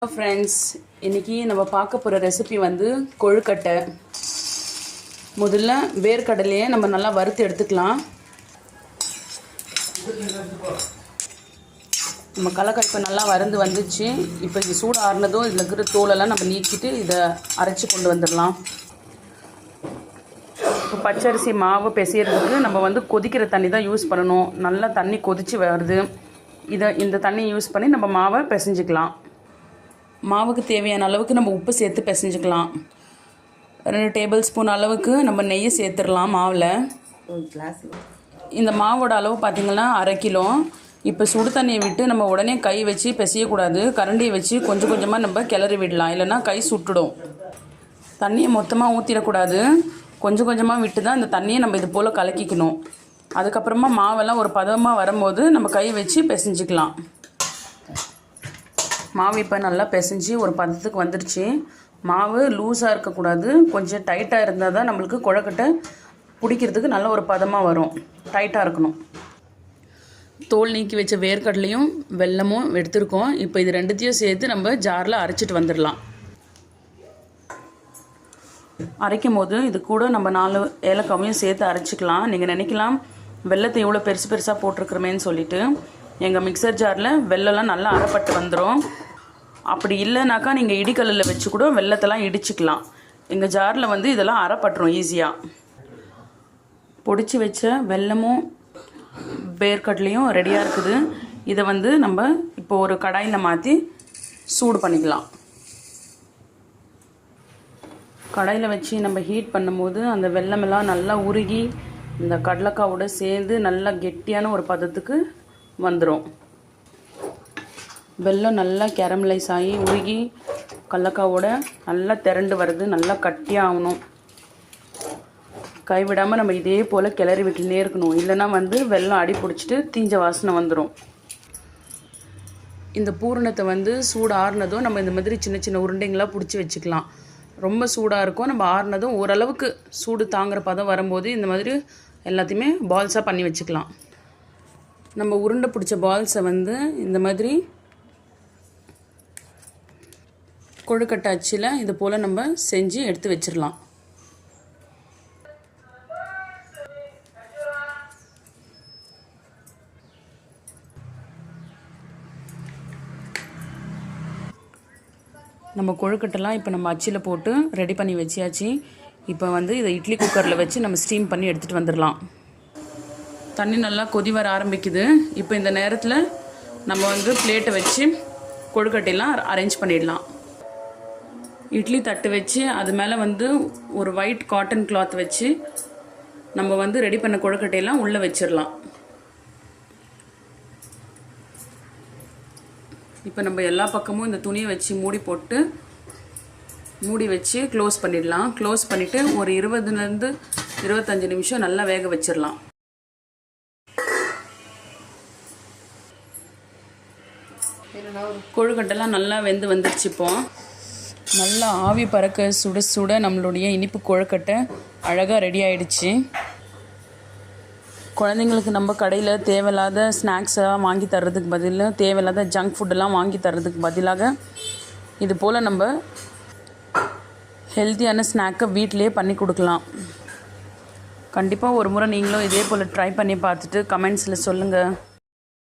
Hello friends, இன்னைக்கு நம்ம பார்க்க போற ரெசிபி வந்து கொழுக்கட்டை. முதல்ல வேர்க்கடலையை நம்ம நல்லா வறுத்து எடுத்துக்கலாம். நம்ம கடலைப்பருப்பு நல்லா வறுந்து வந்துச்சு. இப்போ இது சூடு ஆறுனதும் இதில் இருக்கிற தோலெல்லாம் நம்ம நீக்கிட்டு இதை அரைச்சி கொண்டு வந்துடலாம். இப்போ பச்சரிசி மாவு பிசையறதுக்கு நம்ம வந்து கொதிக்கிற தண்ணி தான் யூஸ் பண்ணணும். நல்லா தண்ணி கொதிச்சு வருது. இந்த தண்ணியை யூஸ் பண்ணி நம்ம மாவை பிசைஞ்சிக்கலாம். மாவுக்கு தேவையான அளவுக்கு நம்ம உப்பு சேர்த்து பிசைஞ்சிக்கலாம். 2 டேபிள் ஸ்பூன் அளவுக்கு நம்ம நெய்யை சேர்த்துடலாம் மாவில். இந்த மாவோட அளவு பார்த்திங்கன்னா 1/2 கிலோ. இப்போ சுடு தண்ணியை விட்டு நம்ம உடனே கை வச்சு பிசையக்கூடாது. கரண்டியை வச்சு கொஞ்சம் கொஞ்சமாக நம்ம கிளறி விடலாம், இல்லைன்னா கை சுட்டுடும். தண்ணியை மொத்தமாக ஊற்றிடக்கூடாது. கொஞ்சம் கொஞ்சமாக விட்டு தான் இந்த தண்ணியை நம்ம இது போல் கலக்கிக்கணும். அதுக்கப்புறமா மாவெல்லாம் ஒரு பதமாக வரும்போது நம்ம கை வச்சு பிசைஞ்சிக்கலாம். மாவு இப்போ நல்லா பிசைஞ்சு ஒரு பதத்துக்கு வந்துடுச்சு. மாவு லூஸாக இருக்கக்கூடாது, கொஞ்சம் டைட்டாக இருந்தால் தான் நம்மளுக்கு கொழுக்கட்டை பிடிக்கிறதுக்கு நல்ல ஒரு பதமாக வரும். டைட்டாக இருக்கணும். தோல் நீக்கி வச்ச வேர்க்கடலையும் வெல்லமும் எடுத்துருக்கோம். இப்போ இது ரெண்டுத்தையும் சேர்த்து நம்ம ஜாரில் அரைச்சிட்டு வந்துடலாம். அரைக்கும் போது இது கூட நம்ம 4 ஏலக்காவையும் சேர்த்து அரைச்சிக்கலாம். நீங்கள் நினைக்கலாம் வெல்லத்தை இவ்வளோ பெருசு பெருசாக போட்டிருக்கிறமேன்னு சொல்லிட்டு. எங்கள் மிக்சர் ஜாரில் வெல்லம்லாம் நல்லா அரைப்பட்டு வந்துடும். அப்படி இல்லைனாக்கா நீங்கள் இடிக்கல்லில் வச்சு கூட வெல்லத்தெல்லாம் இடிச்சிக்கலாம். எங்கள் ஜாரில் வந்து இதெல்லாம் அரைப்பட்டுரும் ஈஸியாக. பொடிச்சு வச்ச வெல்லமும் வேர்க்கடலையும் ரெடியாக இருக்குது. இதை வந்து நம்ம இப்போ ஒரு கடாயில் மாற்றி சூடு பண்ணிக்கலாம். கடாயில் வச்சு நம்ம ஹீட் பண்ணும்போது அந்த வெல்லமெல்லாம் நல்லா உருகி இந்த கடலக்காவோட சேர்ந்து நல்லா கெட்டியான ஒரு பதத்துக்கு வந்துடும். வெல்லம் நல்லா கேரமலைஸ் ஆகி உருகி கடலக்காவோட நல்லா திரண்டு வருது. நல்லா கட்டியாக ஆகணும். கைவிடாமல் நம்ம இதே போல் கிளறி விட்டுனே இருக்கணும், இல்லைன்னா வந்து வெல்லம் அடி பிடிச்சிட்டு தீஞ்ச வாசனை வந்துடும். இந்த பூரணத்தை வந்து சூடு ஆறுனதும் நம்ம இந்த மாதிரி சின்ன சின்ன உருண்டைங்களாக பிடிச்சி வச்சுக்கலாம். ரொம்ப சூடாக இருக்கும். நம்ம ஆறுனதும் ஓரளவுக்கு சூடு தாங்குற பதம் வரும்போது இந்த மாதிரி எல்லாத்தையுமே பால்ஸாக பண்ணி வச்சுக்கலாம். நம்ம உருண்டை பிடிச்ச பால்ஸை வந்து இந்த மாதிரி கொழுக்கட்டை அச்சில் இது போல் நம்ம செஞ்சு எடுத்து வச்சிடலாம். நம்ம கொழுக்கட்டைலாம் இப்போ நம்ம அச்சில் போட்டு ரெடி பண்ணி வச்சியாச்சு. இப்போ வந்து இதை இட்லி குக்கரில் வச்சு நம்ம ஸ்டீம் பண்ணி எடுத்துகிட்டு வந்துடலாம். தண்ணி நல்லா கொதி வர ஆரம்பிக்குது. இப்போ இந்த நேரத்தில் நம்ம வந்து பிளேட்டை வச்சு கொழுக்கட்டையெல்லாம் அரேஞ்ச் பண்ணிடலாம். இட்லி தட்டு வச்சு அது மேலே வந்து ஒரு ஒயிட் காட்டன் கிளாத் வச்சு நம்ம வந்து ரெடி பண்ண கொழுக்கட்டையெல்லாம் உள்ளே வச்சிடலாம். இப்போ நம்ம எல்லா பக்கமும் இந்த துணியை வச்சு மூடி வச்சு க்ளோஸ் பண்ணிடலாம். க்ளோஸ் பண்ணிவிட்டு ஒரு 20லேருந்து 25 நிமிஷம் நல்லா வேக வச்சிடலாம். கொழுக்கட்டைலாம் நல்லா வெந்து வந்துடுச்சு. இப்போ நல்லா ஆவி பறக்க சுட சுட நம்மளுடைய இனிப்பு கொழுக்கட்டை அழகாக ரெடி ஆகிடுச்சு. குழந்தைங்களுக்கு நம்ம கடையில் தேவையில்லாத ஸ்நாக்ஸெல்லாம் வாங்கி தர்றதுக்கு பதிலாக, தேவையில்லாத ஜங்க் ஃபுட்டெல்லாம் வாங்கி தர்றதுக்கு பதிலாக இது போல் நம்ம ஹெல்த்தியான ஸ்நாக்கை வீட்டிலே பண்ணி கொடுக்கலாம். கண்டிப்பாக ஒரு முறை நீங்களும் இதே போல் ட்ரை பண்ணி பார்த்துட்டு கமெண்ட்ஸில் சொல்லுங்கள்.